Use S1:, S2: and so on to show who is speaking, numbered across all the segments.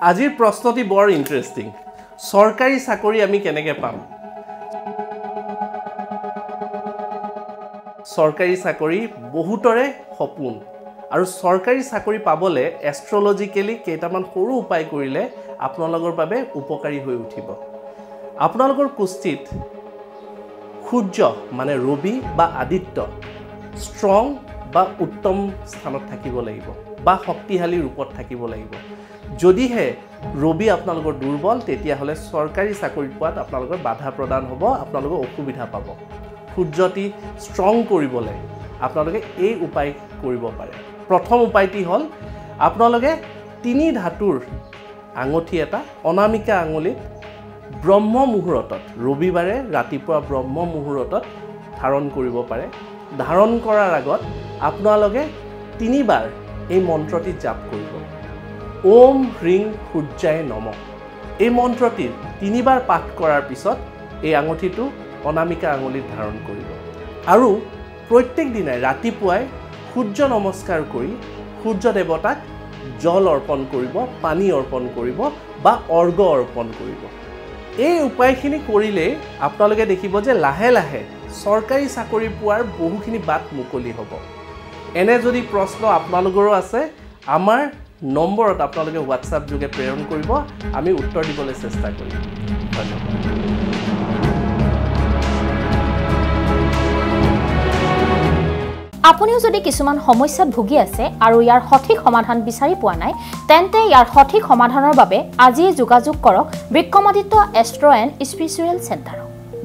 S1: আজিৰ প্ৰশ্নটি বৰ ইন্টাৰেষ্টিং সৰকাৰি চাকৰি আমি কেনেকৈ পাম সৰকাৰি চাকৰি বহুতৰে সপোন আৰু সৰকাৰি চাকৰি পাবলে এষ্ট্ৰলজিক্যালি কেইটামান সৰু উপায় কৰিলে আপোনালোকৰ বাবে উপকাৰী হৈ উঠিব আপোনালোকৰ কুষ্টিত সূৰ্য মানে ৰবি বা আদিত্য ষ্ট্ৰং বা উত্তম স্থানত থাকিব লাগিব বা শক্তিশালী ৰূপত থাকিব লাগিব যদিহে ৰবি আপোনালোকৰ দুৰ্বল তেতিয়া হলে সৰকাৰি চাকৰি পোৱাত আপোনালোকৰ বাধা প্ৰদান হ'ব আপোনালোকৰ অসুবিধা পাব সূৰ্যটি ষ্ট্ৰং কৰিবলৈ আপোনালোকে এই উপায় কৰিব পাৰে প্ৰথম উপায়টি হ'ল আপোনালোকে তিনি ধাতুৰ আঙঠি এটা অনামিকা আঙুলিত ব্ৰহ্ম মুহূৰ্তত ৰবিবাৰে ৰাতিপুৱা ব্ৰহ্ম মুহূৰ্তত ধাৰণ কৰিব পাৰে ধাৰণ কৰাৰ আগত আপোনালোকে তিনিবাৰ এই মন্ত্ৰটি জাপ কৰিব ওম হ্ৰিং সূৰ্যায় নমঃ এই মন্ত্ৰটি তিনিবাৰ পাঠ কৰাৰ পিছত এই আঙঠিটো অনামিকা আঙুলিত ধাৰণ কৰিব আৰু প্ৰত্যেক দিনাই ৰাতিপুৱাই সূৰ্য নমস্কাৰ কৰি সূৰ্য দেৱতাক জল অৰ্পণ কৰিব পানী অৰ্পণ কৰিব বা অৰ্ঘ্য অৰ্পণ কৰিব এই উপায়খিনি কৰিলে আপোনালোকে দেখিব যে লাহে লাহে সৰকাৰি চাকৰি পোৱাৰ বহুখিনি বাট মুকলি হ'ব এনে যদি প্ৰশ্ন আপোনালোকৰো আছে আমাৰ নম্বৰত আপোনালোকে WhatsApp যোগে প্ৰেৰণ কৰিব আমি উত্তৰ দিবলৈ চেষ্টা কৰিম ধন্যবাদ
S2: আপুনিও যদি কিছুমান সমস্যাত ভুগি আছে আৰু ইয়াৰ সঠিক সমাধান বিচাৰি পোৱা নাই তেন্তে ইয়াৰ সঠিক সমাধানৰ বাবে আজি যোগাযোগ কৰক Vikramaditya Astro and spiritual centre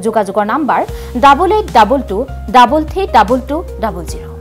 S2: যোগাযোগৰ নাম্বাৰ 8822 332200